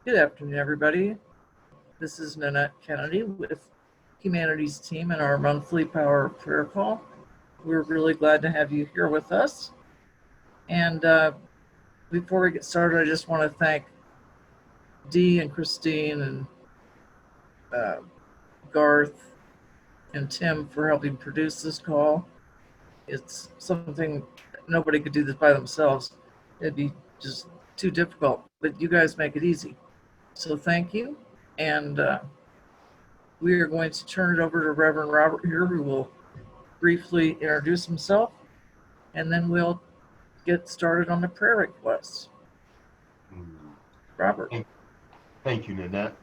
Good afternoon, everybody. This is Nanette Kennedy with Humanities Team and our monthly Power Prayer Call. We're really glad to have you here with us. And before we get started, I just want to thank Dee and Christine and uh, Garth and Tim for helping produce this call. It's something nobody could do this by themselves. It'd be just too difficult, but you guys make it easy. So thank you. And we are going to turn it over to Reverend Robert here, who will briefly introduce himself, and then we'll get started on the prayer requests. Mm. Robert. Thank, thank you, Nanette.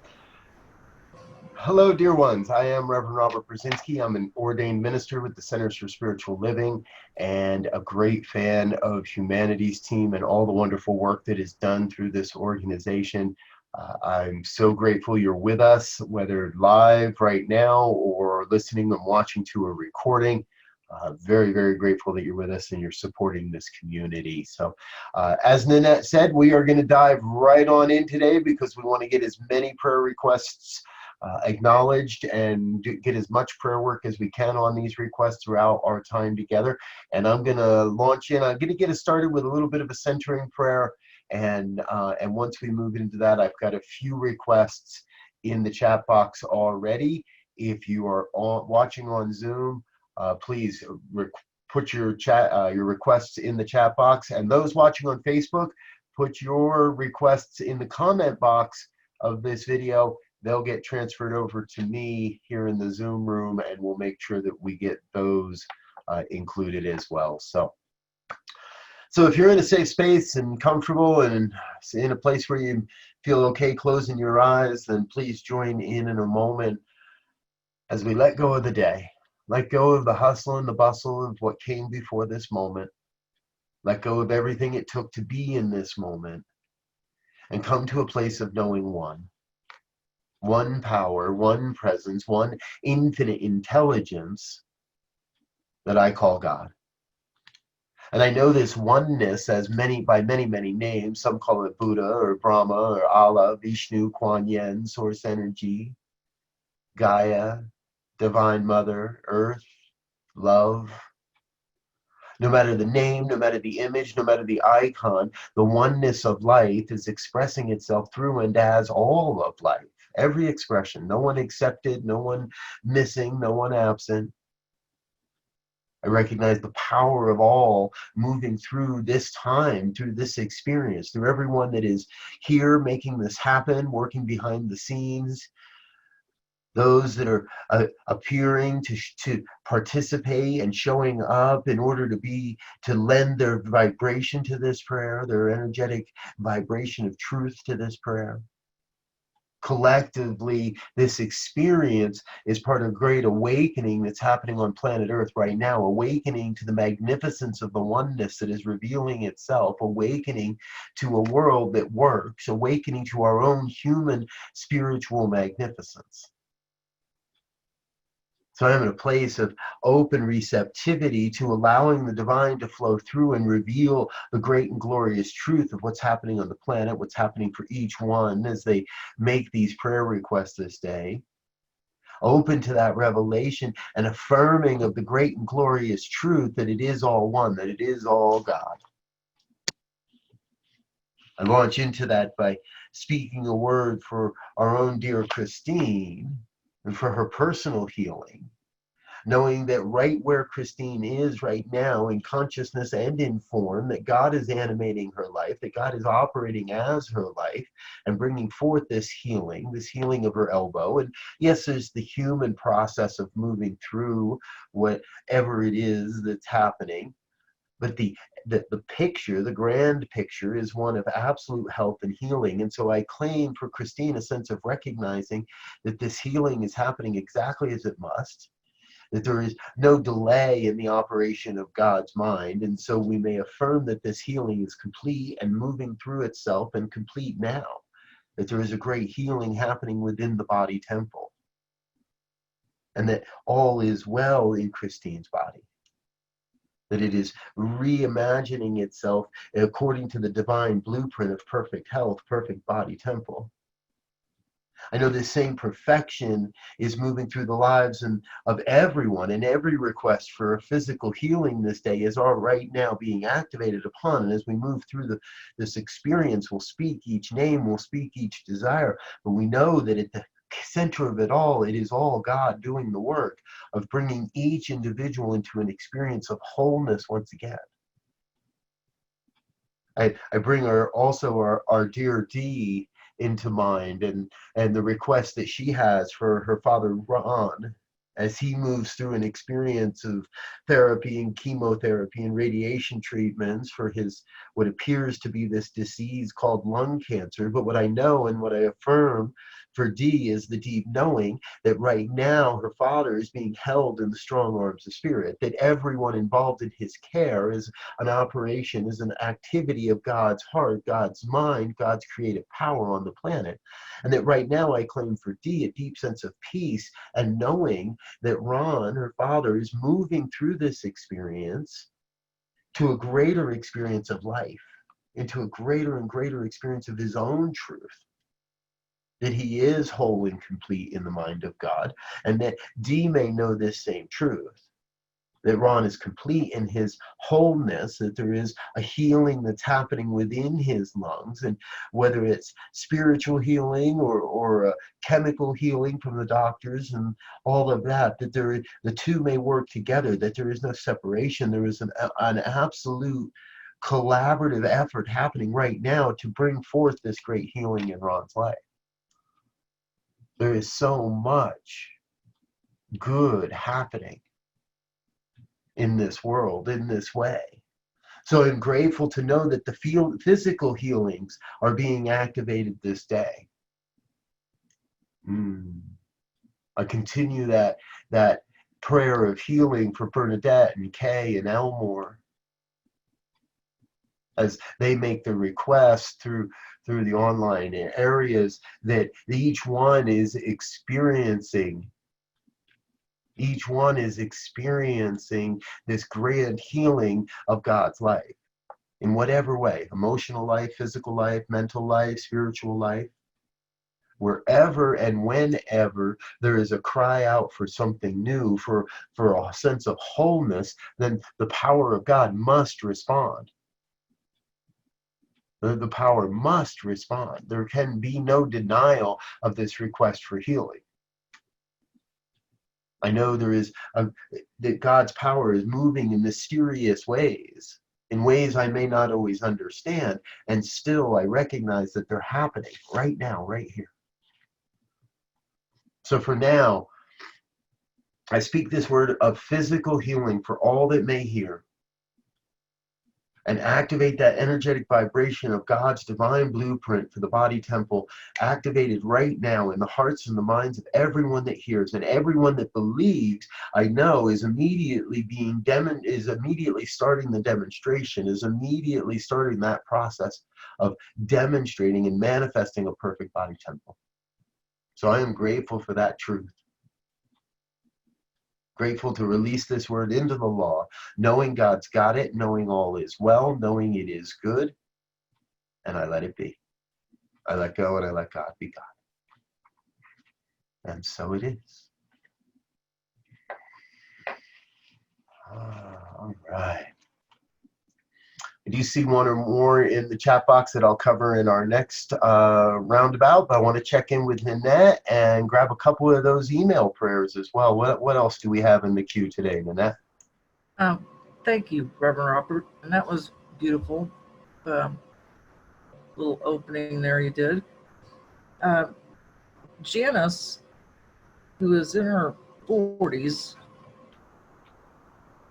Hello, dear ones. I am Reverend Robert Brzezinski. I'm an ordained minister with the Centers for Spiritual Living and a great fan of Humanities Team and all the wonderful work that is done through this organization. I'm so grateful you're with us, whether live right now or listening and watching to a recording. Very, very grateful that you're with us and you're supporting this community. So, as Nanette said, we are going to dive right on in today because we want to get as many prayer requests acknowledged and get as much prayer work as we can on these requests throughout our time together. And I'm going to launch in. I'm going to get us started with a little bit of a centering prayer. And once we move into that, I've got a few requests in the chat box already. If you are watching on Zoom, please put your your requests in the chat box, and those watching on Facebook, put your requests in the comment box of this video. They'll get transferred over to me here in the Zoom room, and we'll make sure that we get those included as well. So if you're in a safe space and comfortable and in a place where you feel okay closing your eyes, then please join in a moment as we let go of the day. Let go of the hustle and the bustle of what came before this moment. Let go of everything it took to be in this moment and come to a place of knowing one power, one presence, one infinite intelligence that I call God. And I know this oneness as many names. Some call it Buddha or Brahma or Allah, Vishnu, Kuan Yin, Source Energy, Gaia, Divine Mother, Earth, Love. No matter the name, no matter the image, no matter the icon, the oneness of life is expressing itself through and as all of life. Every expression, no one accepted, no one missing, no one absent. I recognize the power of all moving through this time, through this experience, through everyone that is here making this happen, working behind the scenes, those that are appearing to participate and showing up in order to lend their vibration to this prayer, their energetic vibration of truth to this prayer. Collectively, this experience is part of a great awakening that's happening on planet Earth right now, awakening to the magnificence of the oneness that is revealing itself, awakening to a world that works, awakening to our own human spiritual magnificence. So I'm in a place of open receptivity to allowing the divine to flow through and reveal the great and glorious truth of what's happening on the planet, what's happening for each one as they make these prayer requests this day. Open to that revelation and affirming of the great and glorious truth that it is all one, that it is all God. I launch into that by speaking a word for our own dear Christine and for her personal healing, knowing that right where Christine is right now in consciousness and in form, that God is animating her life, that God is operating as her life and bringing forth this healing of her elbow. And yes, there's the human process of moving through whatever it is that's happening. But the picture, the grand picture, is one of absolute health and healing. And so I claim for Christine a sense of recognizing that this healing is happening exactly as it must, that there is no delay in the operation of God's mind. And so we may affirm that this healing is complete and moving through itself and complete now, that there is a great healing happening within the body temple, and that all is well in Christine's body, that it is reimagining itself according to the divine blueprint of perfect health, perfect body temple. I know this same perfection is moving through the lives of everyone, and every request for a physical healing this day is all right now being activated upon. And as we move through this experience, we'll speak each name, we'll speak each desire, but we know that at the center of it all, it is all God doing the work of bringing each individual into an experience of wholeness once again. I bring our dear Dee into mind, and the request that she has for her father Ron as he moves through an experience of therapy and chemotherapy and radiation treatments for his what appears to be this disease called lung cancer. But what I know and what I affirm for Dee is the deep knowing that right now her father is being held in the strong arms of spirit, that everyone involved in his care is an operation, is an activity of God's heart, God's mind, God's creative power on the planet. And that right now I claim for Dee a deep sense of peace and knowing that Ron, her father, is moving through this experience to a greater experience of life, into a greater and greater experience of his own truth, that he is whole and complete in the mind of God, and that Dee may know this same truth, that Ron is complete in his wholeness, that there is a healing that's happening within his lungs, and whether it's spiritual healing or a chemical healing from the doctors and all of that, that the two may work together, that there is no separation. There is an absolute collaborative effort happening right now to bring forth this great healing in Ron's life. There is so much good happening in this world, in this way. So I'm grateful to know that the physical healings are being activated this day. I continue that prayer of healing for Bernadette and Kay and Elmore as they make the request through the online areas, that each one is experiencing this grand healing of God's life in whatever way: emotional life, physical life, mental life, spiritual life. Wherever and whenever there is a cry out for something new, for a sense of wholeness, then the power of God must respond. The power must respond. There can be no denial of this request for healing. I know that God's power is moving in mysterious ways, in ways I may not always understand, and still I recognize that they're happening right now, right here. So for now, I speak this word of physical healing for all that may hear, and activate that energetic vibration of God's divine blueprint for the body temple, activated right now in the hearts and the minds of everyone that hears, and everyone that believes, I know, is immediately starting the demonstration, is immediately starting that process of demonstrating and manifesting a perfect body temple. So I am grateful for that truth. Grateful to release this word into the law, knowing God's got it, knowing all is well, knowing it is good, and I let it be. I let go and I let God be God. And so it is. All right. I do see one or more in the chat box that I'll cover in our next roundabout, but I want to check in with Nanette and grab a couple of those email prayers as well. What else do we have in the queue today, Nanette? Thank you, Reverend Robert. And that was beautiful. Little opening there you did. Janice, who is in her 40s,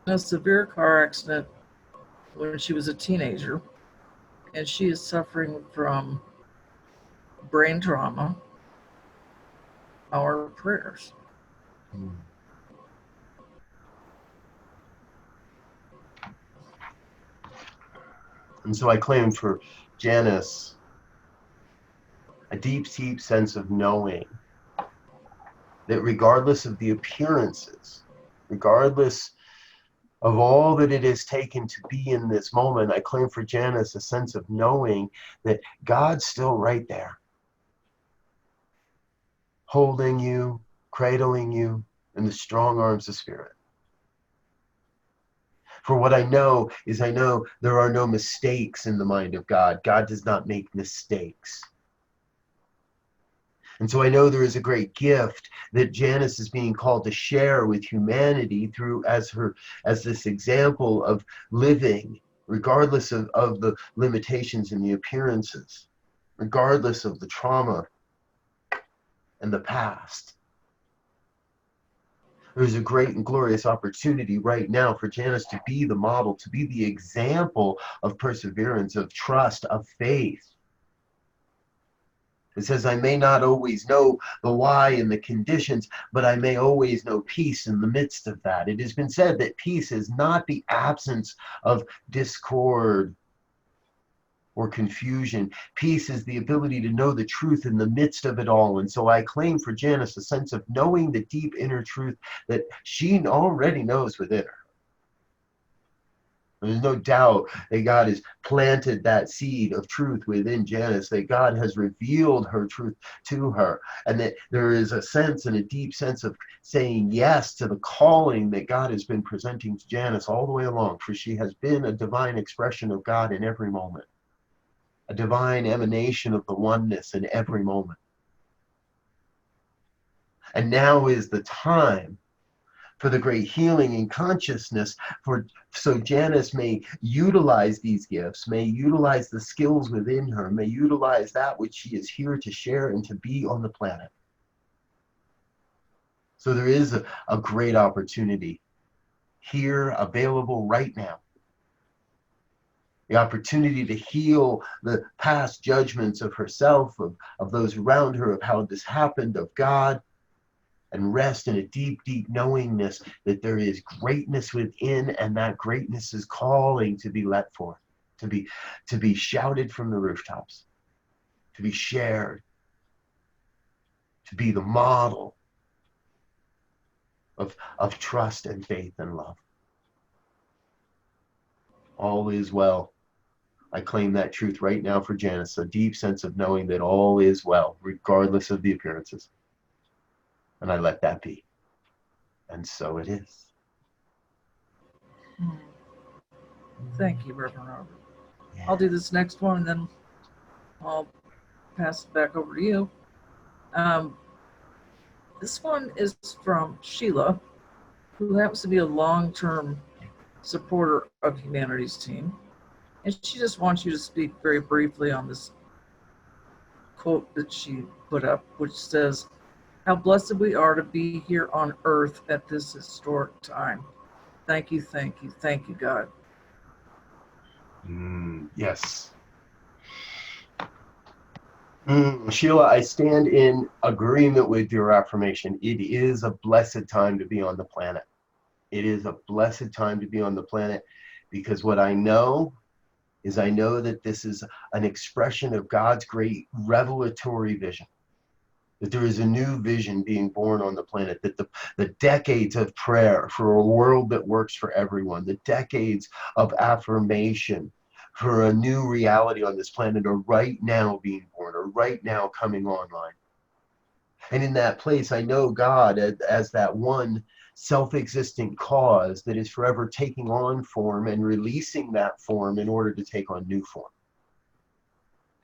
in a severe car accident when she was a teenager, and she is suffering from brain trauma. Our prayers. And so I claim for Janice a deep, deep sense of knowing that regardless of the appearances, regardless of all that it has taken to be in this moment, I claim for Janice a sense of knowing that God's still right there. holding you, cradling you in the strong arms of Spirit. For what I know is I know there are no mistakes in the mind of God. God does not make mistakes. And so I know there is a great gift that Janice is being called to share with humanity through as this example of living, regardless of the limitations and the appearances, regardless of the trauma and the past. There's a great and glorious opportunity right now for Janice to be the model, to be the example of perseverance, of trust, of faith. It says, I may not always know the why and the conditions, but I may always know peace in the midst of that. It has been said that peace is not the absence of discord or confusion. Peace is the ability to know the truth in the midst of it all. And so I claim for Janice a sense of knowing the deep inner truth that she already knows within her. There's no doubt that God has planted that seed of truth within Janice, that God has revealed her truth to her, and that there is a sense and a deep sense of saying yes to the calling that God has been presenting to Janice all the way along, for she has been a divine expression of God in every moment, a divine emanation of the oneness in every moment. And now is the time for the great healing in consciousness, so Janice may utilize these gifts, may utilize the skills within her, may utilize that which she is here to share and to be on the planet. So there is a great opportunity here available right now. The opportunity to heal the past judgments of herself, of those around her, of how this happened, of God, and rest in a deep, deep knowingness that there is greatness within, and that greatness is calling to be let forth, to be shouted from the rooftops, to be shared, to be the model of trust and faith and love. All is well. I claim that truth right now for Janice, a deep sense of knowing that all is well, regardless of the appearances. And I let that be. And so it is. Thank you, Reverend Robert. Yeah. I'll do this next one, and then I'll pass it back over to you. This one is from Sheila, who happens to be a long-term supporter of Humanity's Team. And she just wants you to speak very briefly on this quote that she put up, which says, how blessed we are to be here on earth at this historic time. Thank you, thank you, thank you, God. Yes. Sheila, I stand in agreement with your affirmation. It is a blessed time to be on the planet. It is a blessed time to be on the planet, because what I know is I know that this is an expression of God's great revelatory vision. That there is a new vision being born on the planet, that the decades of prayer for a world that works for everyone, the decades of affirmation for a new reality on this planet are right now being born, are right now coming online. And in that place, I know God as that one self-existent cause that is forever taking on form and releasing that form in order to take on new form.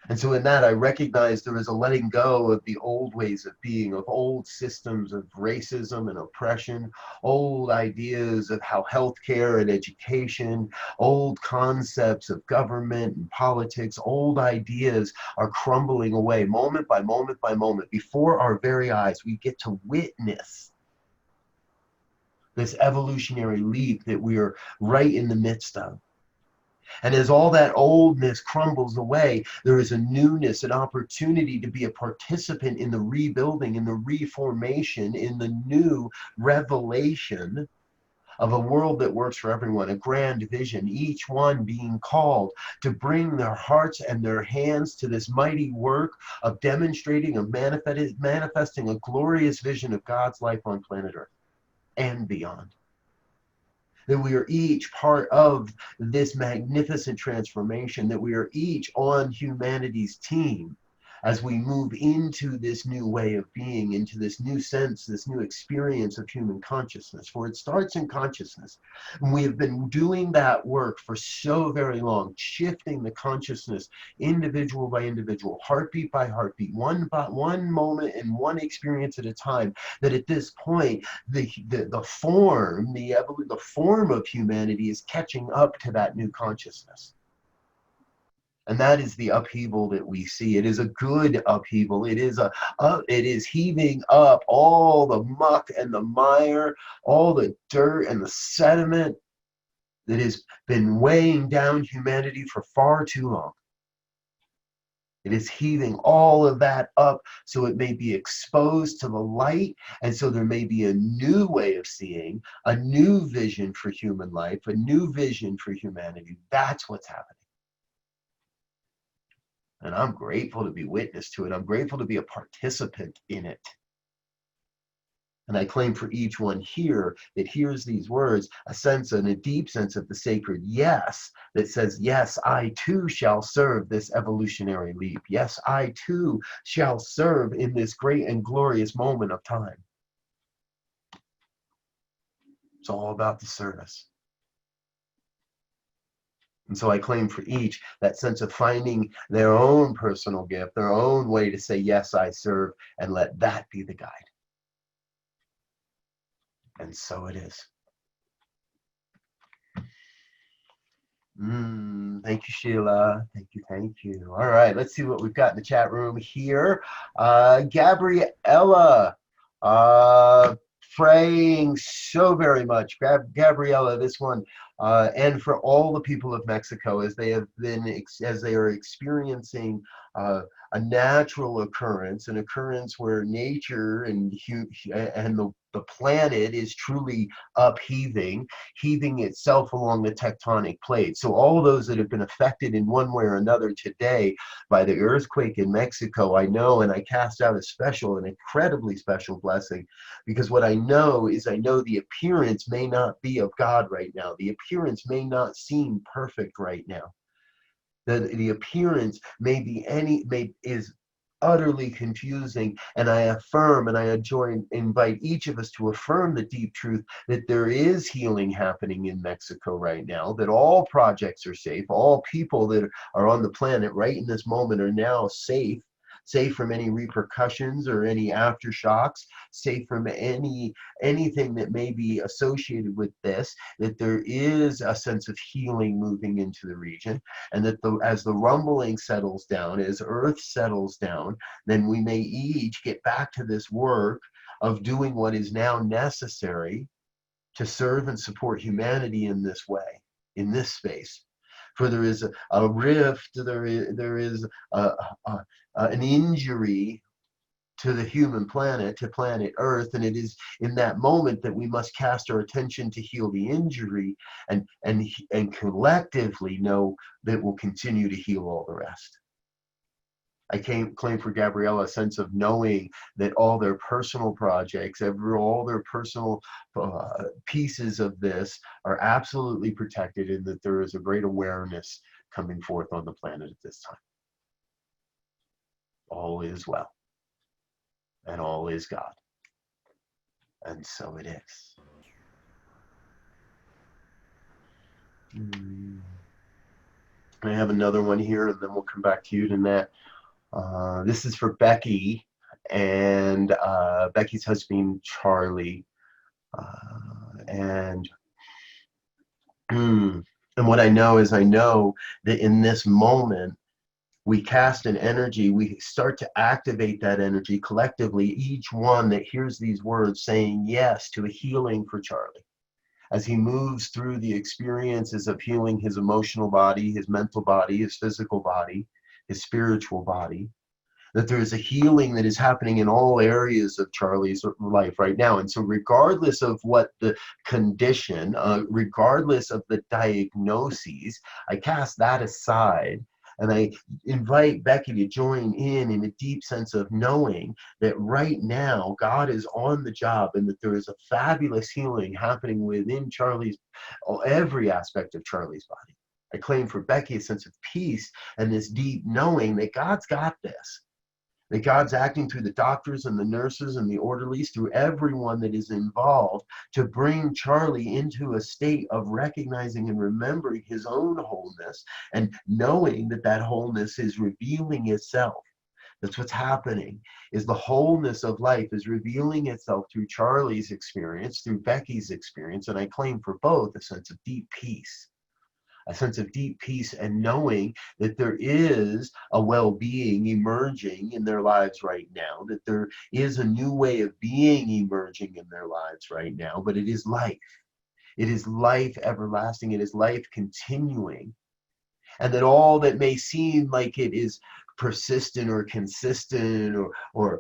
And so in that, I recognize there is a letting go of the old ways of being, of old systems of racism and oppression, old ideas of how healthcare and education, old concepts of government and politics, old ideas are crumbling away moment by moment by moment. Before our very eyes, we get to witness this evolutionary leap that we are right in the midst of. And as all that oldness crumbles away, there is a newness, an opportunity to be a participant in the rebuilding, in the reformation, in the new revelation of a world that works for everyone, a grand vision, each one being called to bring their hearts and their hands to this mighty work of demonstrating, of manifesting a glorious vision of God's life on planet Earth and beyond. That we are each part of this magnificent transformation, that we are each on humanity's team, as we move into this new way of being, into this new sense, this new experience of human consciousness, for it starts in consciousness. And we have been doing that work for so very long, shifting the consciousness individual by individual, heartbeat by heartbeat, one moment and one experience at a time, that at this point, the form of humanity is catching up to that new consciousness. And that is the upheaval that we see. It is a good upheaval. It is heaving up all the muck and the mire, all the dirt and the sediment that has been weighing down humanity for far too long. It is heaving all of that up so it may be exposed to the light, and so there may be a new way of seeing, a new vision for human life, a new vision for humanity. That's what's happening. And I'm grateful to be witness to it. I'm grateful to be a participant in it. And I claim for each one here that hears these words, a sense and a deep sense of the sacred yes, that says, yes, I too shall serve this evolutionary leap. Yes, I too shall serve in this great and glorious moment of time. It's all about the service. And so I claim for each that sense of finding their own personal gift, their own way to say, yes, I serve, and let that be the guide. And so it is. Thank you, Sheila. Thank you, thank you. All right, let's see what we've got in the chat room here. Gabriella, praying so very much. Gabriella, this one, and for all the people of Mexico as they have been, as they are experiencing a natural occurrence, an occurrence where nature and the planet is truly upheaving, heaving itself along the tectonic plate. So all those that have been affected in one way or another today by the earthquake in Mexico, I know, and I cast out a special, an incredibly special blessing, because what I know is I know the appearance may not be of God right now. The appearance may not seem perfect right now. The appearance is utterly confusing, and I affirm and I invite each of us to affirm the deep truth that there is healing happening in Mexico right now, that all projects are safe, all people that are on the planet right in this moment are now safe from any repercussions or any aftershocks, safe from anything that may be associated with this, that there is a sense of healing moving into the region, and that as the rumbling settles down, as earth settles down, then we may each get back to this work of doing what is now necessary to serve and support humanity in this way, in this space. For there is a rift, there is an injury to the human planet, to planet Earth, and it is in that moment that we must cast our attention to heal the injury, and collectively know that we'll continue to heal all the rest. I claim for Gabriella a sense of knowing that all their personal projects, all their personal pieces of this are absolutely protected, and that there is a great awareness coming forth on the planet at this time. All is well, and all is God, and so it is. I have another one here, and then we'll come back to you, Nanette. This is for Becky and Becky's husband, Charlie. And what I know is I know that in this moment, we cast an energy, we start to activate that energy collectively, each one that hears these words saying yes to a healing for Charlie. As he moves through the experiences of healing his emotional body, his mental body, his physical body, his spiritual body, that there is a healing that is happening in all areas of Charlie's life right now. And so regardless of what the condition, regardless of the diagnoses, I cast that aside, and I invite Becky to join in a deep sense of knowing that right now God is on the job, and that there is a fabulous healing happening within every aspect of Charlie's body. I claim for Becky a sense of peace and this deep knowing that God's got this. That God's acting through the doctors and the nurses and the orderlies, through everyone that is involved, to bring Charlie into a state of recognizing and remembering his own wholeness and knowing that that wholeness is revealing itself. That's what's happening, is the wholeness of life is revealing itself through Charlie's experience, through Becky's experience, and I claim for both a sense of deep peace. A sense of deep peace and knowing that there is a well-being emerging in their lives right now, that there is a new way of being emerging in their lives right now, but it is life. It is life everlasting. It is life continuing. And that all that may seem like it is persistent or consistent or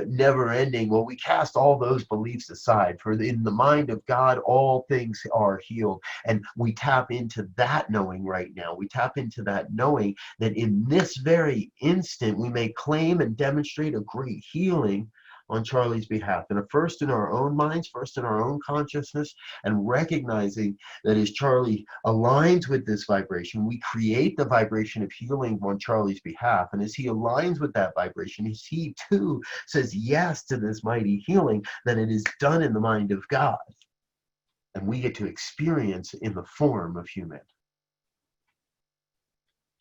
never ending, well, we cast all those beliefs aside, for in the mind of God all things are healed. And we tap into that knowing right now. We tap into that knowing that in this very instant we may claim and demonstrate a great healing on Charlie's behalf, and first in our own minds, first in our own consciousness, and recognizing that as Charlie aligns with this vibration, we create the vibration of healing on Charlie's behalf. And as he aligns with that vibration, as he too says yes to this mighty healing, then it is done in the mind of God. And we get to experience in the form of human.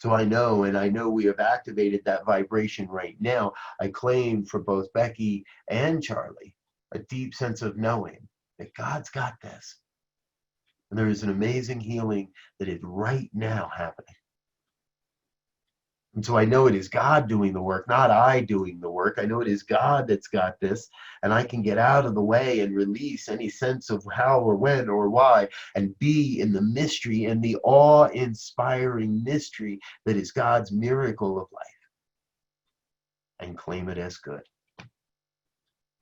So I know, and I know we have activated that vibration right now. I claim for both Becky and Charlie a deep sense of knowing that God's got this. And there is an amazing healing that is right now happening. And so I know it is God doing the work, not I doing the work. I know it is God that's got this, and I can get out of the way and release any sense of how or when or why, and be in the mystery and the awe-inspiring mystery that is God's miracle of life, and claim it as good.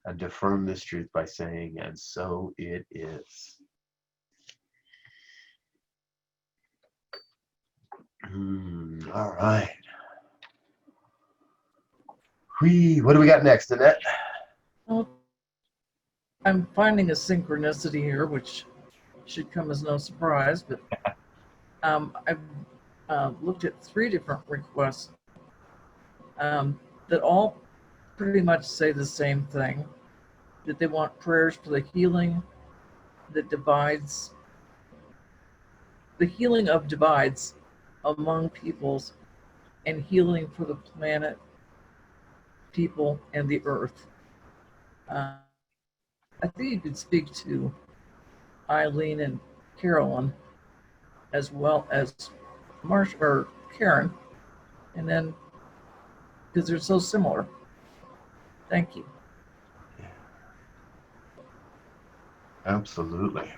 And affirm this truth by saying, and so it is. All right. What do we got next, Annette? Well, I'm finding a synchronicity here, which should come as no surprise, but I've looked at 3 different requests that all pretty much say the same thing, that they want prayers for the healing that divides, the healing of divides among peoples, and healing for the planet, people, and the earth. I think you could speak to Eileen and Carolyn as well as Marsh or Karen, and then because they're so similar. Thank you. Absolutely.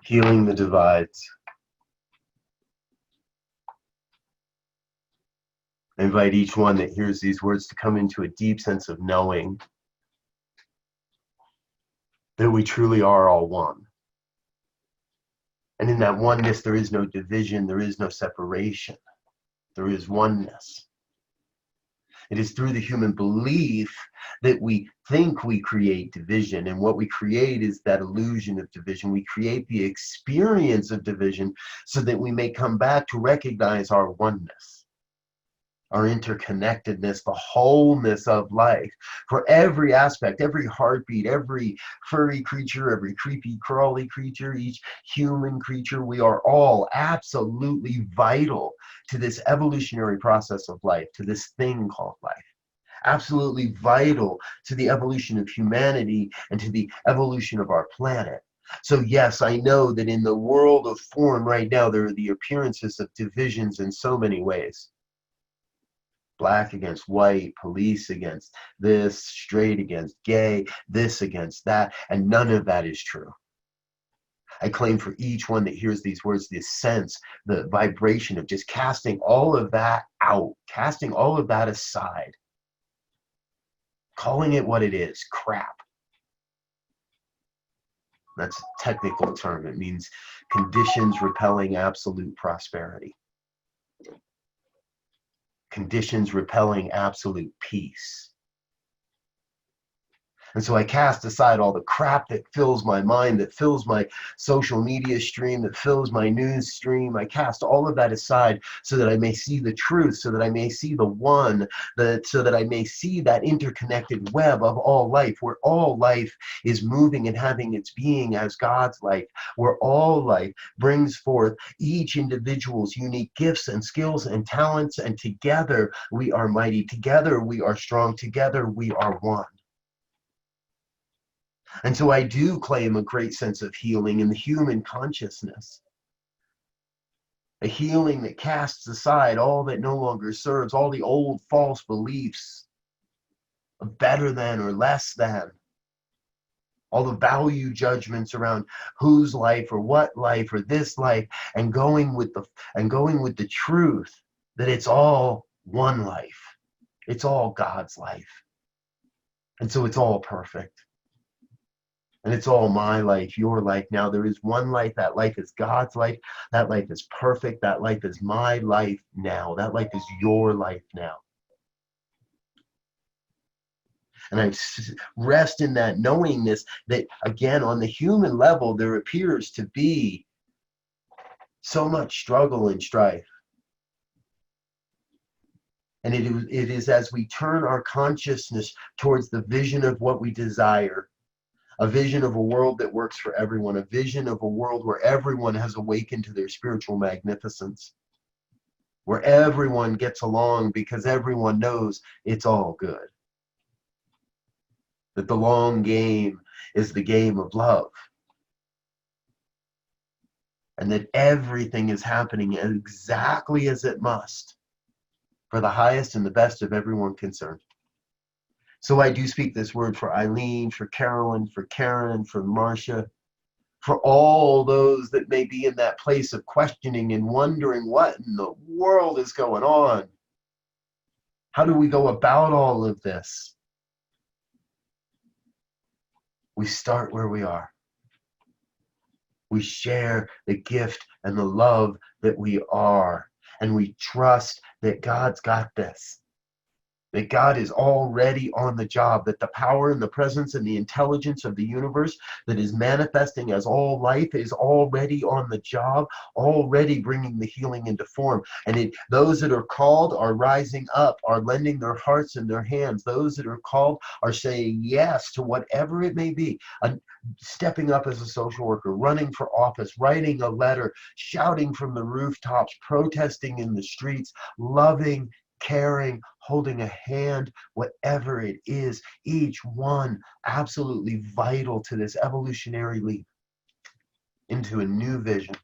Healing the divides. I invite each one that hears these words to come into a deep sense of knowing that we truly are all one. And in that oneness, there is no division, there is no separation, there is oneness. It is through the human belief that we think we create division, and what we create is that illusion of division. We create the experience of division so that we may come back to recognize our oneness, our interconnectedness, the wholeness of life. For every aspect, every heartbeat, every furry creature, every creepy crawly creature, each human creature, we are all absolutely vital to this evolutionary process of life, to this thing called life. Absolutely vital to the evolution of humanity and to the evolution of our planet. So yes, I know that in the world of form right now, there are the appearances of divisions in so many ways. Black against white, police against this, straight against gay, this against that, and none of that is true. I claim for each one that hears these words, this sense, the vibration of just casting all of that out, casting all of that aside, calling it what it is, crap. That's a technical term. It means conditions repelling absolute prosperity. Conditions repelling absolute peace. And so I cast aside all the crap that fills my mind, that fills my social media stream, that fills my news stream. I cast all of that aside so that I may see the truth, so that I may see the one, so that I may see that interconnected web of all life, where all life is moving and having its being as God's life, where all life brings forth each individual's unique gifts and skills and talents, and together we are mighty, together we are strong, together we are one. And so I do claim a great sense of healing in the human consciousness. A healing that casts aside all that no longer serves, all the old false beliefs of better than or less than, all the value judgments around whose life or what life or this life, and going with the truth that it's all one life. It's all God's life. And so it's all perfect. And it's all my life, your life. Now there is one life. That life is God's life. That life is perfect. That life is my life now. That life is your life now. And I rest in that knowingness that, again, on the human level, there appears to be so much struggle and strife. And it is as we turn our consciousness towards the vision of what we desire, a vision of a world that works for everyone, a vision of a world where everyone has awakened to their spiritual magnificence, where everyone gets along because everyone knows it's all good. That the long game is the game of love. And that everything is happening exactly as it must for the highest and the best of everyone concerned. So I do speak this word for Eileen, for Carolyn, for Karen, for Marcia, for all those that may be in that place of questioning and wondering what in the world is going on. How do we go about all of this? We start where we are. We share the gift and the love that we are, and we trust that God's got this. That God is already on the job, that the power and the presence and the intelligence of the universe that is manifesting as all life is already on the job, already bringing the healing into form. And those that are called are rising up, are lending their hearts and their hands. Those that are called are saying yes to whatever it may be. Stepping up as a social worker, running for office, writing a letter, shouting from the rooftops, protesting in the streets, loving, caring, holding a hand, whatever it is, each one absolutely vital to this evolutionary leap into a new vision,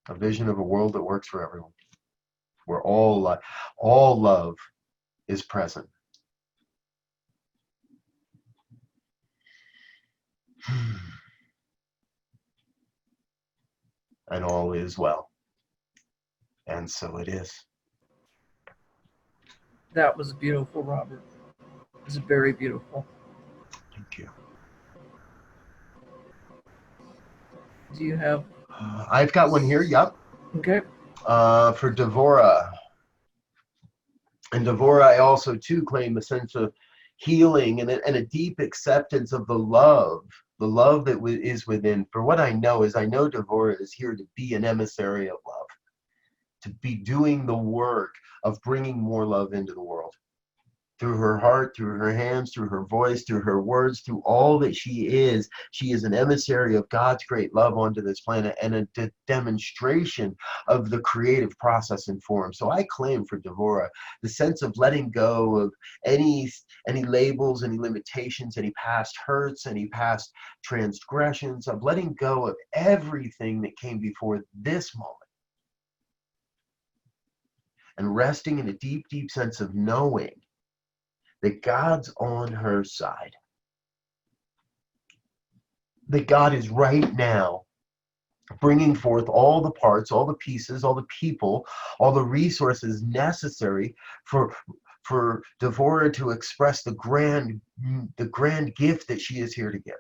a vision of a world that works for everyone, where all love is present. And all is well. And so it is. That was beautiful, Robert. It was very beautiful. Thank you. Do you have? I've got one here. Yep. Okay. For Devora. And Devora, I also too claim a sense of healing and a deep acceptance of the love that is within. For what I know is, I know Devora is here to be an emissary of love, to be doing the work of bringing more love into the world. Through her heart, through her hands, through her voice, through her words, through all that she is an emissary of God's great love onto this planet and a demonstration of the creative process and form. So I claim for Devora the sense of letting go of any labels, any limitations, any past hurts, any past transgressions, of letting go of everything that came before this moment. And resting in a deep, deep sense of knowing that God's on her side. That God is right now bringing forth all the parts, all the pieces, all the people, all the resources necessary for Devora to express the grand gift that she is here to give.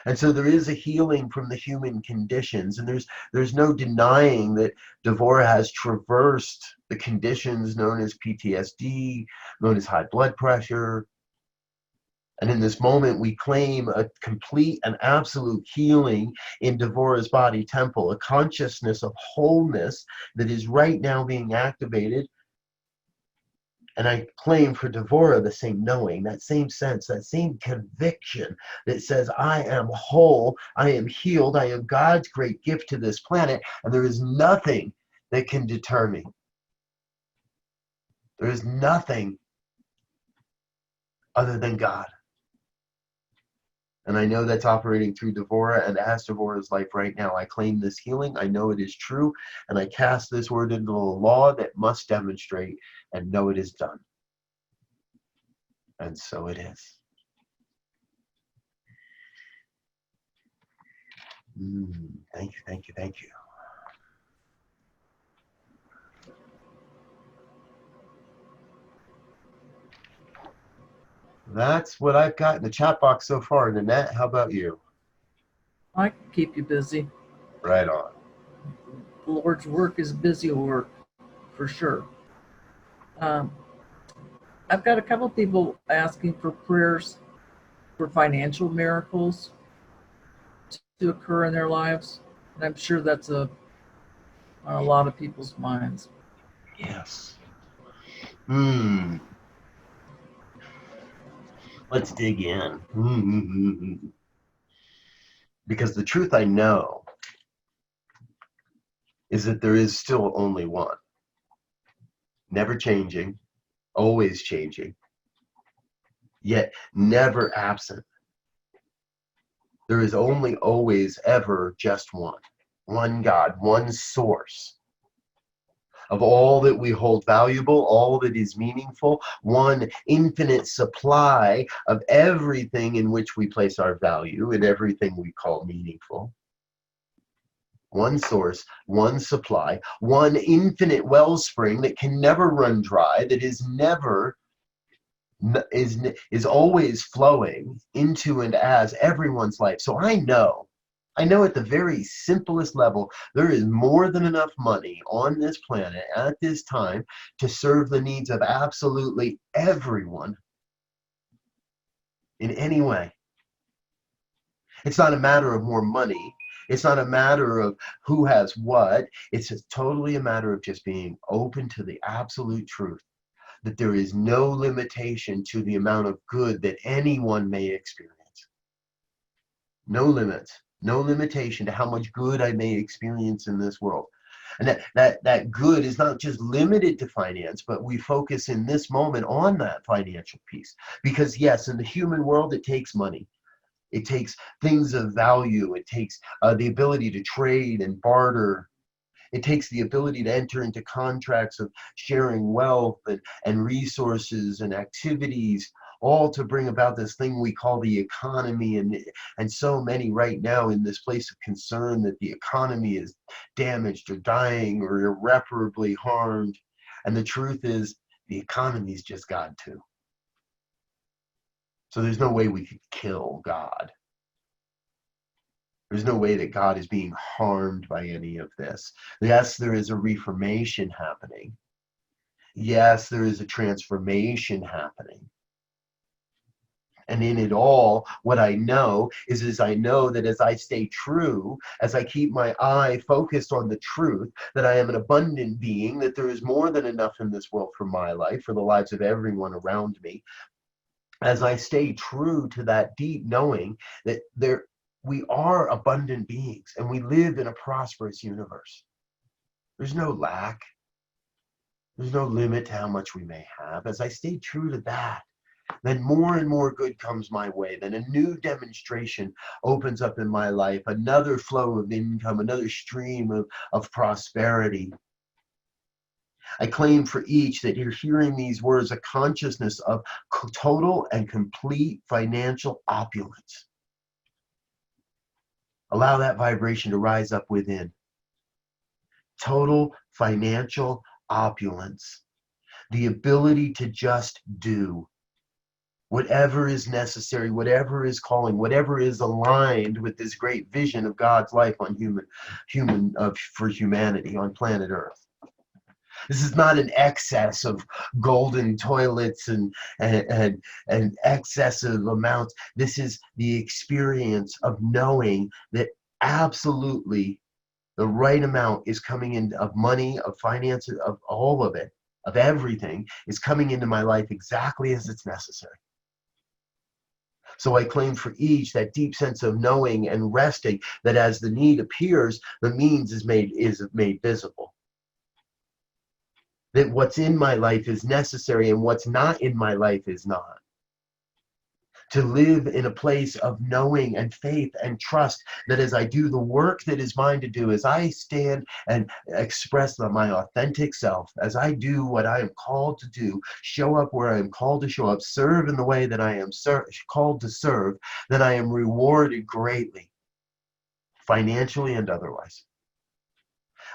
And so there is a healing from the human conditions, and there's no denying that Devora has traversed the conditions known as PTSD, known as high blood pressure, And in this moment, we claim a complete and absolute healing in Devorah's body temple, a consciousness of wholeness that is right now being activated. And I claim for Devorah the same knowing, that same sense, that same conviction that says, I am whole, I am healed, I am God's great gift to this planet, and there is nothing that can deter me. There is nothing other than God. And I know that's operating through Devorah, and as Devorah's life right now, I claim this healing. I know it is true, and I cast this word into the law that must demonstrate and know it is done. And so it is. Thank you, thank you, thank you. That's what I've got in the chat box so far. Nanette, how about you? I can keep you busy. Right on. The Lord's work is busy work, for sure. I've got a couple people asking for prayers for financial miracles to occur in their lives, and I'm sure that's on a lot of people's minds. Yes. Let's dig in. Because the truth I know is that there is still only one. Never changing, always changing, yet never absent. There is only, always, ever just one. One God, one source of all that we hold valuable, all that is meaningful, one infinite supply of everything in which we place our value and everything we call meaningful. One source, one supply, one infinite wellspring that can never run dry, that is never, is always flowing into and as everyone's life. So I know at the very simplest level, there is more than enough money on this planet at this time to serve the needs of absolutely everyone in any way. It's not a matter of more money. It's not a matter of who has what. It's just totally a matter of just being open to the absolute truth that there is no limitation to the amount of good that anyone may experience. No limits, no limitation to how much good I may experience in this world. And that good is not just limited to finance, but we focus in this moment on that financial piece. Because yes, in the human world, it takes money. It takes things of value. It takes the ability to trade and barter. It takes the ability to enter into contracts of sharing wealth and resources and activities, all to bring about this thing we call the economy. And so many right now in this place of concern that the economy is damaged or dying or irreparably harmed. And the truth is, the economy's just God too. So there's no way we could kill God. There's no way that God is being harmed by any of this. Yes, there is a reformation happening. Yes, there is a transformation happening. And in it all, what I know is I know that as I stay true, as I keep my eye focused on the truth, that I am an abundant being, that there is more than enough in this world for my life, for the lives of everyone around me. As I stay true to that deep knowing that we are abundant beings and we live in a prosperous universe. There's no lack. There's no limit to how much we may have. As I stay true to that, then more and more good comes my way. Then a new demonstration opens up in my life, another flow of income, another stream of prosperity. I claim for each that you're hearing these words, a consciousness of total and complete financial opulence. Allow that vibration to rise up within. Total financial opulence. The ability to just do whatever is necessary, whatever is calling, whatever is aligned with this great vision of God's life on for humanity on planet Earth. This is not an excess of golden toilets and excessive amounts. This is the experience of knowing that absolutely the right amount is coming in, of money, of finances, of all of it, of everything is coming into my life exactly as it's necessary. So I claim for each that deep sense of knowing and resting, that as the need appears, the means is made visible. That what's in my life is necessary and what's not in my life is not. To live in a place of knowing and faith and trust that as I do the work that is mine to do, as I stand and express my authentic self, as I do what I am called to do, show up where I am called to show up, serve in the way that I am called to serve, then I am rewarded greatly, financially and otherwise.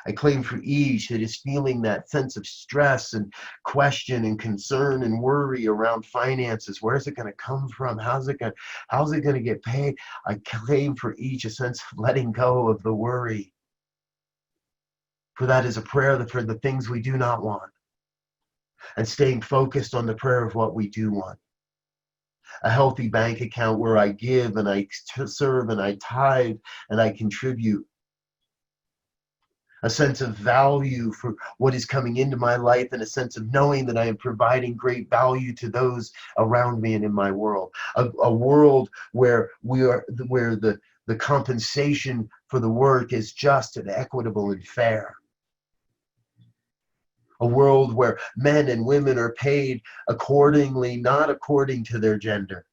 I claim for each that is feeling that sense of stress and question and concern and worry around finances. Where is it going to come from? How's it going to get paid? I claim for each a sense of letting go of the worry. For that is a prayer for the things we do not want, and staying focused on the prayer of what we do want. A healthy bank account where I give and I serve and I tithe and I contribute. A sense of value for what is coming into my life, and a sense of knowing that I am providing great value to those around me and in my world. A world where the compensation for the work is just and equitable and fair. A world where men and women are paid accordingly, not according to their gender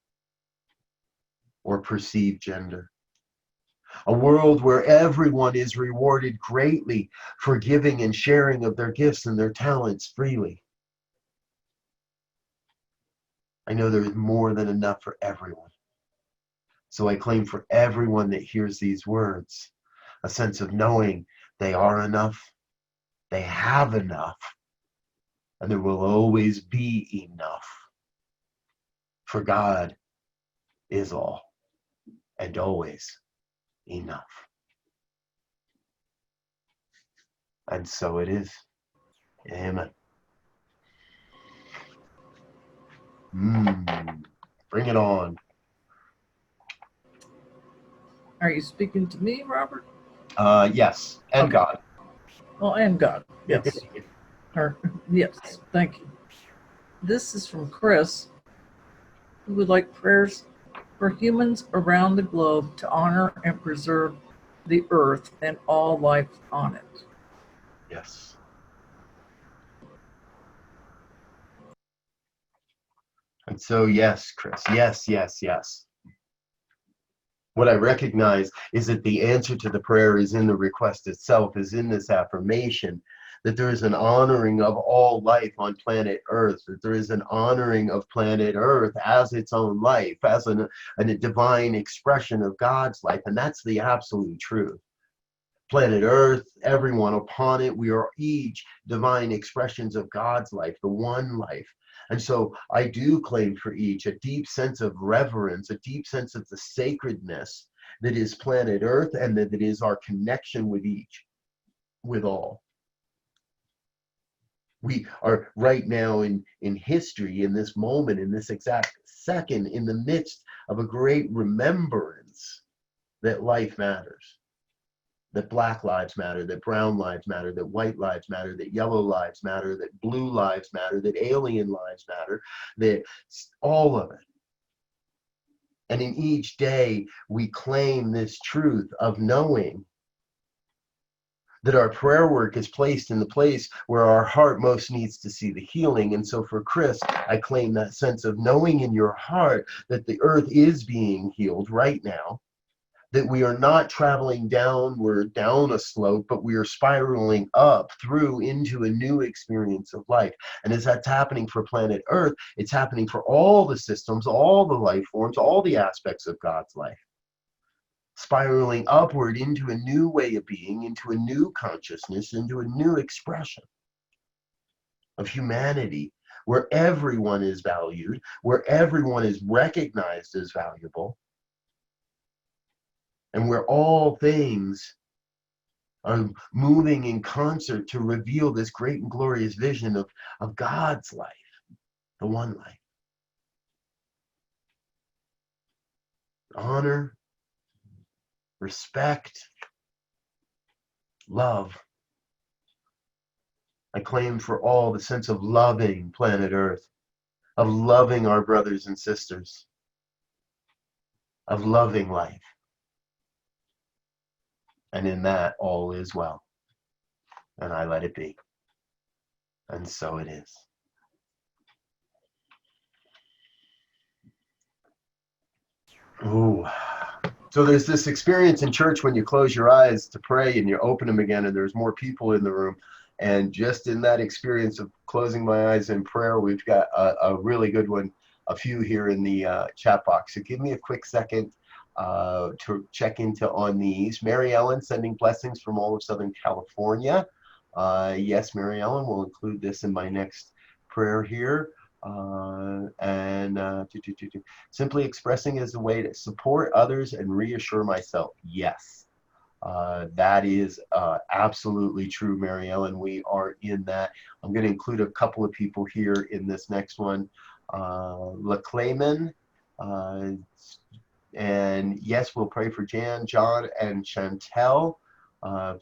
or perceived gender. A world where everyone is rewarded greatly for giving and sharing of their gifts and their talents freely. I know there is more than enough for everyone. So I claim for everyone that hears these words a sense of knowing they are enough, they have enough, and there will always be enough. For God is all and always enough. And so it is. Amen. Bring it on. Are you speaking to me, Robert? Yes, and Okay. God. Well, and God, yes. Yes, thank you. This is from Chris, who would like prayers for humans around the globe to honor and preserve the earth and all life on it. Yes. And so, yes, Chris, yes. What I recognize is that the answer to the prayer is in the request itself, is in this affirmation, that there is an honoring of all life on planet Earth, that there is an honoring of planet Earth as its own life, as a divine expression of God's life. And that's the absolute truth. Planet Earth, everyone upon it, we are each divine expressions of God's life, the one life. And so I do claim for each a deep sense of reverence, a deep sense of the sacredness that is planet Earth, and that it is our connection with each, with all. We are right now in history, in this moment, in this exact second, in the midst of a great remembrance that life matters. That Black lives matter, that brown lives matter, that white lives matter, that yellow lives matter, that blue lives matter, that alien lives matter, that all of it. And in each day, we claim this truth of knowing that our prayer work is placed in the place where our heart most needs to see the healing. And so for Chris, I claim that sense of knowing in your heart that the earth is being healed right now, that we are not traveling downward, down a slope, but we are spiraling up through into a new experience of life. And as that's happening for planet Earth, it's happening for all the systems, all the life forms, all the aspects of God's life. Spiraling upward into a new way of being, into a new consciousness, into a new expression of humanity, where everyone is valued, where everyone is recognized as valuable, and where all things are moving in concert to reveal this great and glorious vision of God's life, the one life. Honor, respect, love. I claim for all the sense of loving planet Earth, of loving our brothers and sisters, of loving life. And in that, all is well. And I let it be. And so it is. Ooh. So there's this experience in church when you close your eyes to pray and you open them again and there's more people in the room. And just in that experience of closing my eyes in prayer, we've got a really good one, a few here in the chat box. So give me a quick second to check into on these. Mary Ellen sending blessings from all of Southern California. Yes, Mary Ellen, will include this in my next prayer here. Simply expressing as a way to support others and reassure myself. Yes, that is absolutely true, Mary Ellen. We are in that. I'm going to include a couple of people here in this next one. LaClayman, and yes, we'll pray for Jan, John, and Chantel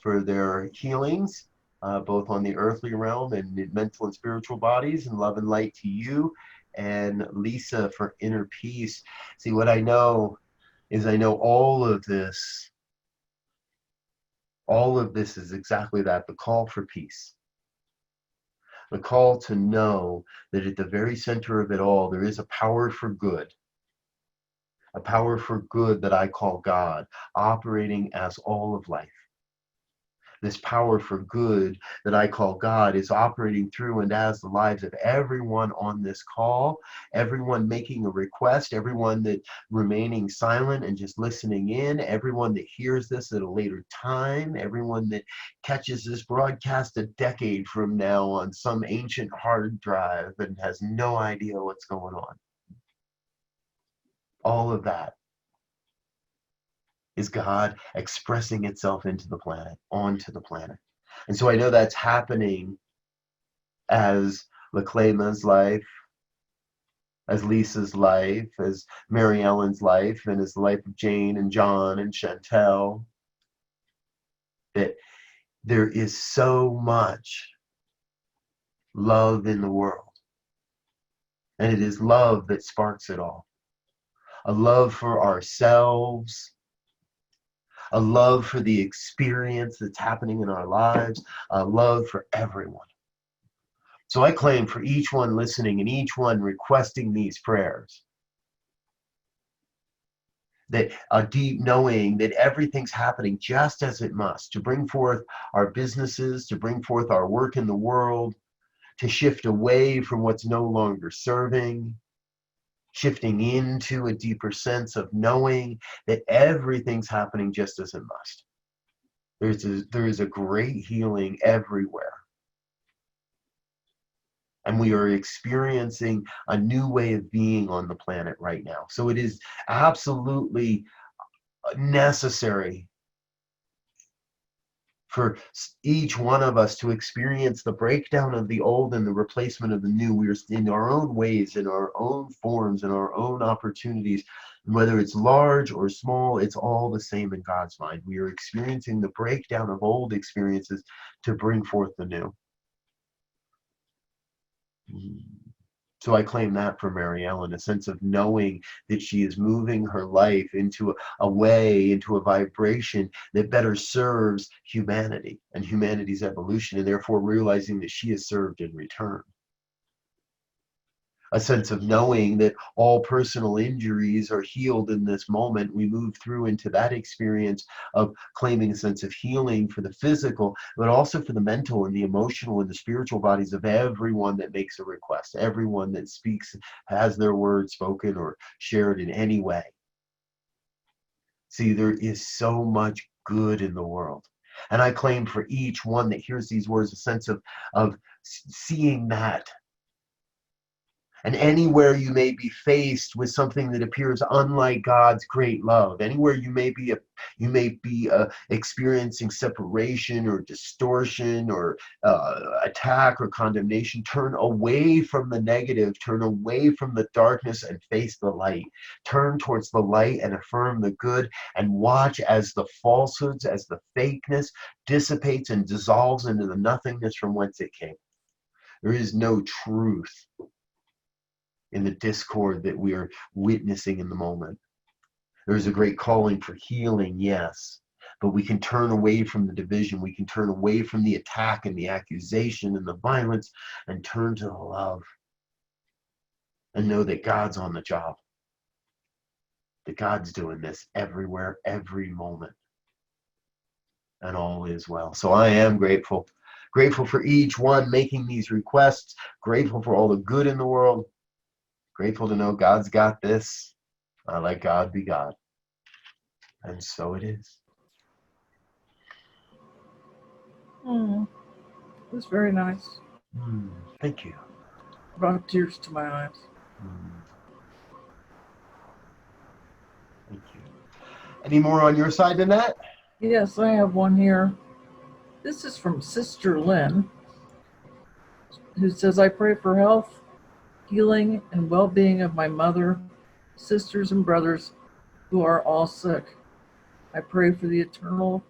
for their healings. Both on the earthly realm and mental and spiritual bodies, and love and light to you. And Lisa for inner peace. See, what I know is I know all of this is exactly that, the call for peace. The call to know that at the very center of it all, there is a power for good. A power for good that I call God, operating as all of life. This power for good that I call God is operating through and as the lives of everyone on this call, everyone making a request, everyone that remaining silent and just listening in, everyone that hears this at a later time, everyone that catches this broadcast a decade from now on some ancient hard drive and has no idea what's going on. All of that is God expressing itself into the planet, onto the planet. And so I know that's happening as LaClayma's life, as Lisa's life, as Mary Ellen's life, and as the life of Jane and John and Chantel, that there is so much love in the world. And it is love that sparks it all. A love for ourselves, a love for the experience that's happening in our lives, a love for everyone. So I claim for each one listening and each one requesting these prayers, that a deep knowing that everything's happening just as it must, to bring forth our businesses, to bring forth our work in the world, to shift away from what's no longer serving, shifting into a deeper sense of knowing that everything's happening just as it must. There is a great healing everywhere. And we are experiencing a new way of being on the planet right now. So it is absolutely necessary for each one of us to experience the breakdown of the old and the replacement of the new. We are in our own ways, in our own forms, in our own opportunities. And whether it's large or small, it's all the same in God's mind. We are experiencing the breakdown of old experiences to bring forth the new. So I claim that for Mary Ellen, a sense of knowing that she is moving her life into a way, into a vibration that better serves humanity and humanity's evolution, and therefore realizing that she is served in return. A sense of knowing that all personal injuries are healed in this moment. We move through into that experience of claiming a sense of healing for the physical, but also for the mental and the emotional and the spiritual bodies of everyone that makes a request, everyone that speaks, has their word spoken or shared in any way. See, there is so much good in the world. And I claim for each one that hears these words a sense of seeing that And anywhere you may be faced with something that appears unlike God's great love, anywhere you may be experiencing separation or distortion or attack or condemnation, turn away from the negative, turn away from the darkness and face the light. Turn towards the light and affirm the good, and watch as the falsehoods, as the fakeness dissipates and dissolves into the nothingness from whence it came. There is no truth in the discord that we are witnessing in the moment. There is a great calling for healing, yes, but we can turn away from the division. We can turn away from the attack and the accusation and the violence and turn to the love and know that God's on the job, that God's doing this everywhere, every moment, and all is well. So I am grateful for each one making these requests, grateful for all the good in the world, grateful to know God's got this. I let God be God. And so it is. It's very nice. Thank you. Brought tears to my eyes. Thank you. Any more on your side than that? Yes, I have one here. This is from Sister Lynn, who says, I pray for health, healing, and well-being of my mother, sisters, and brothers who are all sick. I pray for the eternal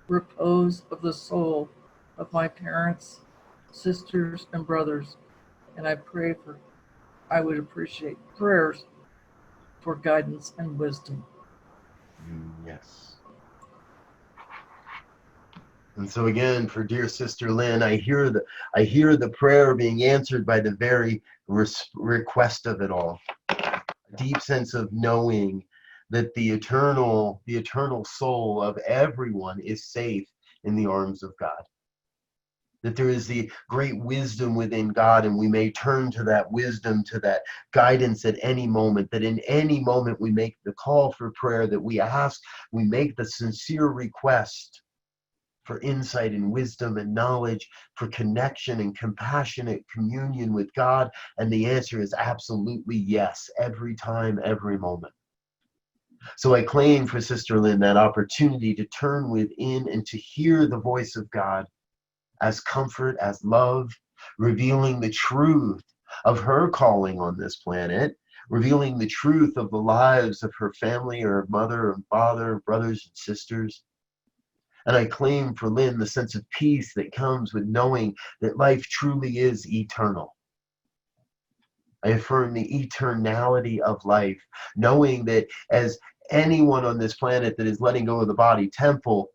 repose of the soul of my parents, sisters, and brothers. And I would appreciate prayers for guidance and wisdom. Yes. And so again, for dear Sister Lynn, I hear the prayer being answered by the very request of it all. A deep sense of knowing that the eternal soul of everyone is safe in the arms of God. That there is the great wisdom within God, and we may turn to that wisdom, to that guidance at any moment, that in any moment we make the call for prayer, that we make the sincere request for insight and wisdom and knowledge, for connection and compassionate communion with God, and the answer is absolutely yes, every time, every moment. So I claim for Sister Lynn that opportunity to turn within and to hear the voice of God as comfort, as love, revealing the truth of her calling on this planet, revealing the truth of the lives of her family, her mother and father, brothers and sisters. And I claim for Lynn the sense of peace that comes with knowing that life truly is eternal. I affirm the eternality of life, knowing that as anyone on this planet that is letting go of the body temple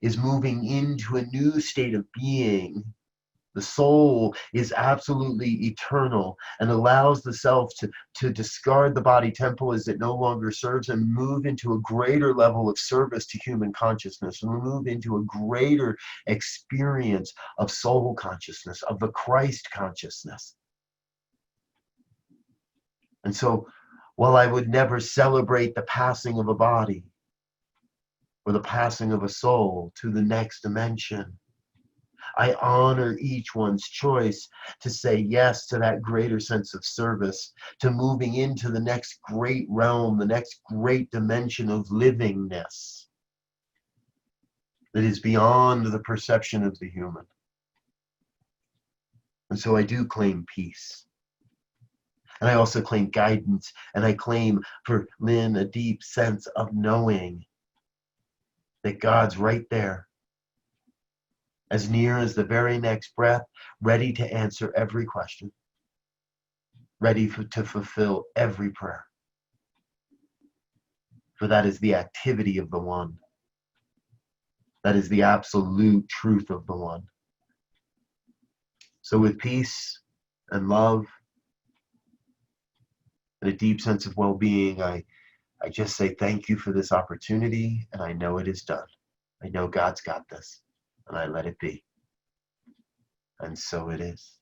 is moving into a new state of being, the soul is absolutely eternal and allows the self to discard the body temple as it no longer serves and move into a greater level of service to human consciousness, and move into a greater experience of soul consciousness, of the Christ consciousness. And so, while I would never celebrate the passing of a body or the passing of a soul to the next dimension, I honor each one's choice to say yes to that greater sense of service, to moving into the next great realm, the next great dimension of livingness that is beyond the perception of the human. And so I do claim peace. And I also claim guidance, and I claim for Lynn a deep sense of knowing that God's right there, as near as the very next breath, ready to answer every question, ready to fulfill every prayer. For that is the activity of the one. That is the absolute truth of the one. So with peace and love and a deep sense of well-being, I just say thank you for this opportunity, and I know it is done. I know God's got this, and I let it be. And so it is.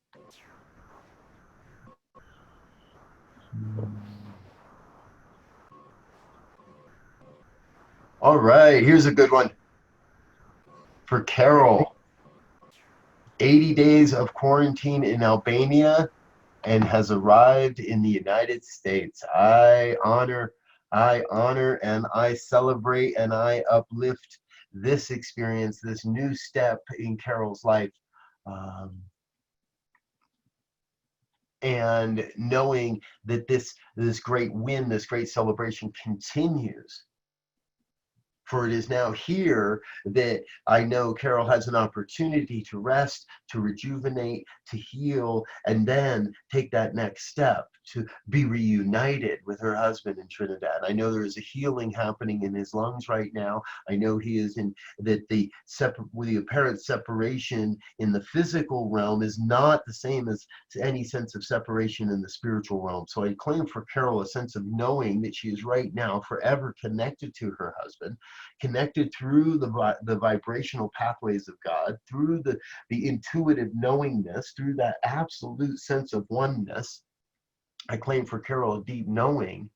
All right, here's a good one. For Carol, 80 days of quarantine in Albania and has arrived in the United States. I honor, and I celebrate, and I uplift this experience, this new step in Carol's life. Um, and knowing that this great win, this great celebration continues. For it is now here that I know Carol has an opportunity to rest, to rejuvenate, to heal, and then take that next step to be reunited with her husband in Trinidad. I know there is a healing happening in his lungs right now. I know he is in that the apparent separation in the physical realm is not the same as any sense of separation in the spiritual realm. So I claim for Carol a sense of knowing that she is right now forever connected to her husband, connected through the vibrational pathways of God, through the intuitive knowingness, through that absolute sense of oneness. I claim for Carol a deep knowing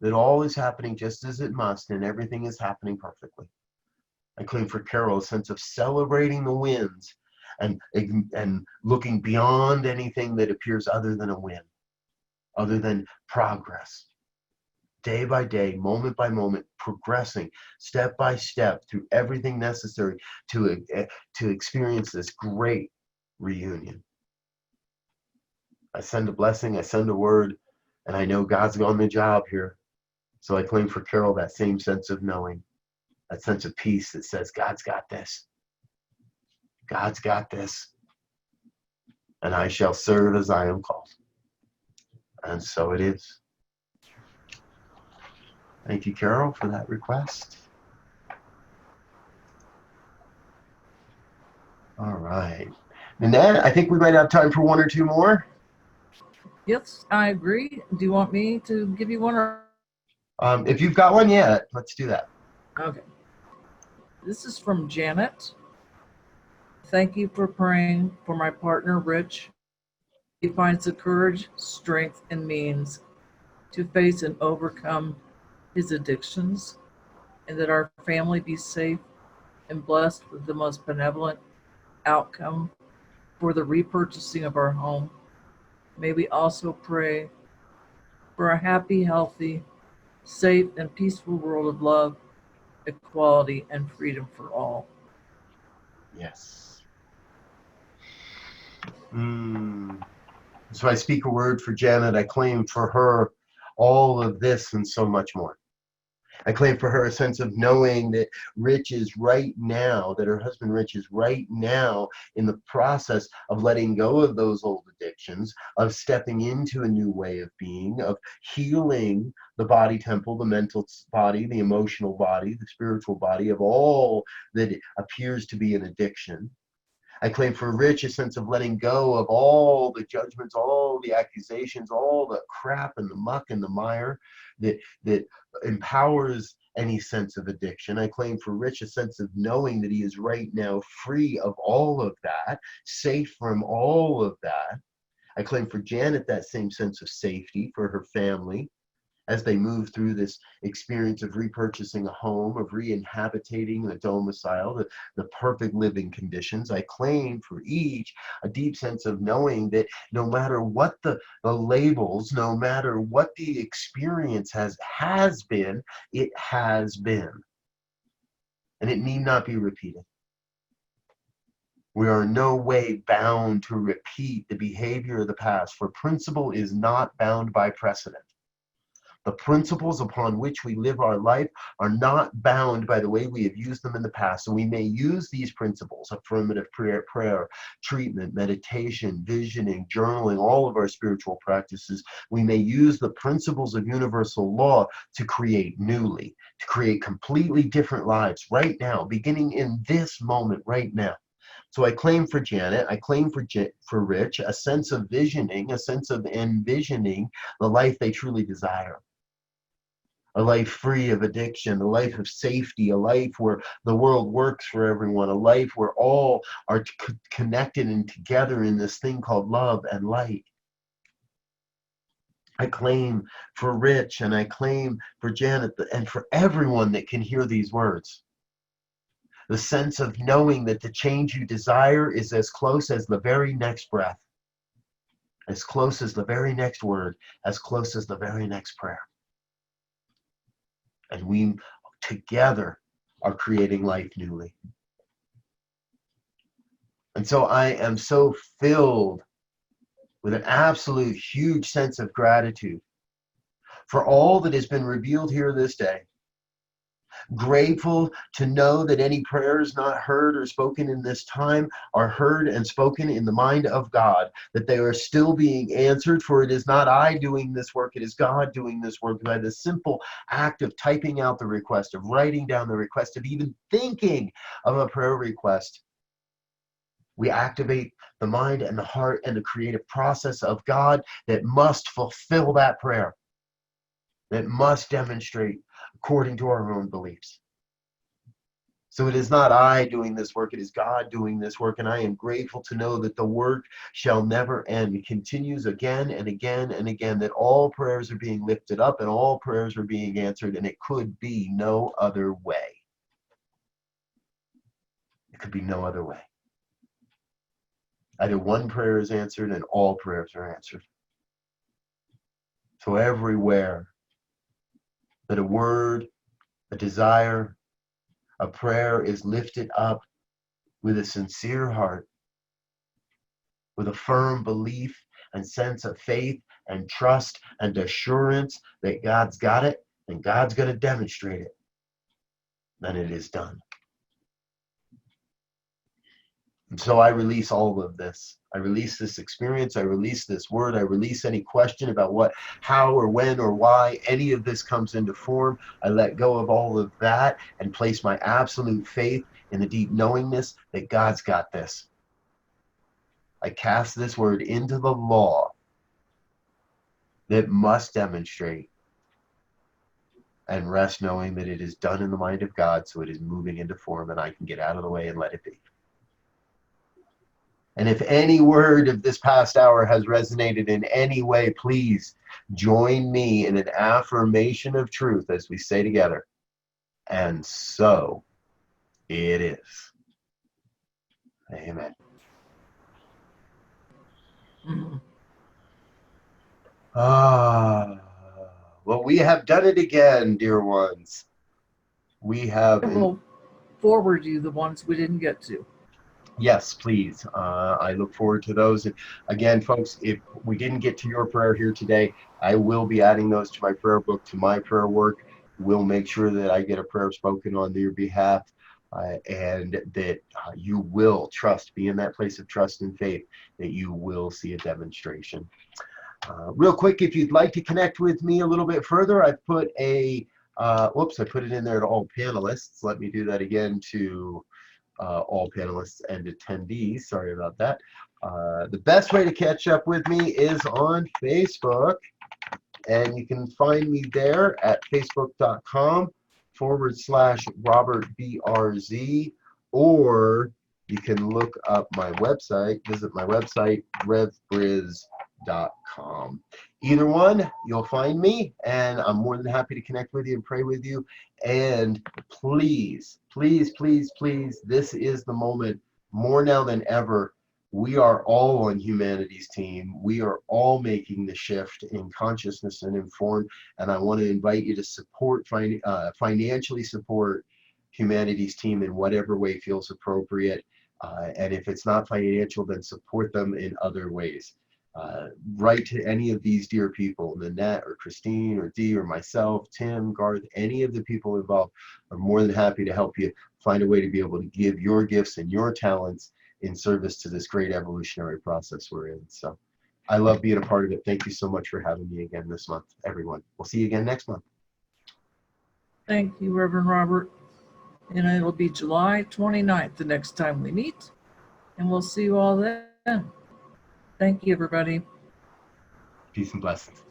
that all is happening just as it must and everything is happening perfectly. I claim for Carol a sense of celebrating the wins and looking beyond anything that appears other than a win, other than progress. Day by day, moment by moment, progressing step by step through everything necessary to experience this great reunion. I send a blessing, I send a word, and I know God's on the job here. So I claim for Carol that same sense of knowing, that sense of peace that says, God's got this. God's got this. And I shall serve as I am called. And so it is. Thank you, Carol, for that request. All right. Nanette, I think we might have time for one or two more. Yes, I agree. Do you want me to give you one or? If you've got one, yeah, let's do that. Okay. This is from Janet. Thank you for praying for my partner, Rich. He finds the courage, strength, and means to face and overcome his addictions, and that our family be safe and blessed with the most benevolent outcome for the repurchasing of our home. May we also pray for a happy, healthy, safe, and peaceful world of love, equality, and freedom for all. Yes. So I speak a word for Janet. I claim for her all of this and so much more. I claim for her a sense of knowing that Rich is right now, that her husband Rich is right now in the process of letting go of those old addictions, of stepping into a new way of being, of healing the body temple, the mental body, the emotional body, the spiritual body, of all that appears to be an addiction. I claim for Rich a sense of letting go of all the judgments, all the accusations, all the crap and the muck and the mire that empowers any sense of addiction. I claim for Rich a sense of knowing that he is right now free of all of that, safe from all of that. I claim for Janet that same sense of safety for her family as they move through this experience of repurchasing a home, of re-inhabiting a domicile, the perfect living conditions. I claim for each a deep sense of knowing that no matter what the labels, no matter what the experience has been, it has been. And it need not be repeated. We are in no way bound to repeat the behavior of the past, for principle is not bound by precedent. The principles upon which we live our life are not bound by the way we have used them in the past. So we may use these principles, affirmative prayer, treatment, meditation, visioning, journaling, all of our spiritual practices. We may use the principles of universal law to create newly, to create completely different lives right now, beginning in this moment right now. So I claim for Janet, I claim for Rich, a sense of visioning, a sense of envisioning the life they truly desire. A life free of addiction, a life of safety, a life where the world works for everyone, a life where all are connected and together in this thing called love and light. I claim for Rich and I claim for Janet and for everyone that can hear these words. The sense of knowing that the change you desire is as close as the very next breath. as close as the very next word, as close as the very next prayer. And we together are creating life newly. And so I am so filled with an absolute huge sense of gratitude for all that has been revealed here this day. Grateful to know that any prayers not heard or spoken in this time are heard and spoken in the mind of God, that they are still being answered, for it is not I doing this work, it is God doing this work. By the simple act of typing out the request, of writing down the request, of even thinking of a prayer request, we activate the mind and the heart and the creative process of God that must fulfill that prayer, that must demonstrate according to our own beliefs. So it is not I doing this work, it is God doing this work, and I am grateful to know that the work shall never end. It continues again and again and again, that all prayers are being lifted up and all prayers are being answered, and it could be no other way. It could be no other way. Either one prayer is answered and all prayers are answered. So everywhere that a word, a desire, a prayer is lifted up with a sincere heart, with a firm belief and sense of faith and trust and assurance that God's got it and God's going to demonstrate it, then it is done. And so I release all of this. I release this experience. I release this word. I release any question about what, how, or when, or why any of this comes into form. I let go of all of that and place my absolute faith in the deep knowingness that God's got this. I cast this word into the law that must demonstrate, and rest knowing that it is done in the mind of God, so it is moving into form and I can get out of the way and let it be. And if any word of this past hour has resonated in any way, please join me in an affirmation of truth as we say together, and so it is. Amen. Mm-hmm. Well, we have done it again, dear ones. We have... We'll forward you the ones we didn't get to. Yes, please. I look forward to those. And again, folks, if we didn't get to your prayer here today, I will be adding those to my prayer book, to my prayer work. We'll make sure that I get a prayer spoken on your behalf, and that you will trust, be in that place of trust and faith, that you will see a demonstration. Real quick, if you'd like to connect with me a little bit further, I've put a, I put it in there to all panelists. Let me do that again to all panelists and attendees. Sorry about that. The best way to catch up with me is on Facebook, and you can find me there at facebook.com/RobertBRZ, or you can look up my website, visit my website, revbriz.com. Either one, you'll find me, and I'm more than happy to connect with you and pray with you. And please, please, please, please, this is the moment, more now than ever. We are all on humanity's team. We are all making the shift in consciousness and in form. And I want to invite you to support, financially support humanity's team in whatever way feels appropriate. And if it's not financial, then support them in other ways. Write to any of these dear people, Nanette or Christine or Dee or myself, Tim, Garth, any of the people involved are more than happy to help you find a way to be able to give your gifts and your talents in service to this great evolutionary process we're in. So I love being a part of it. Thank you so much for having me again this month, everyone. We'll see you again next month. Thank you, Reverend Robert. And it'll be July 29th the next time we meet. And we'll see you all then. Thank you, everybody. Peace and blessings.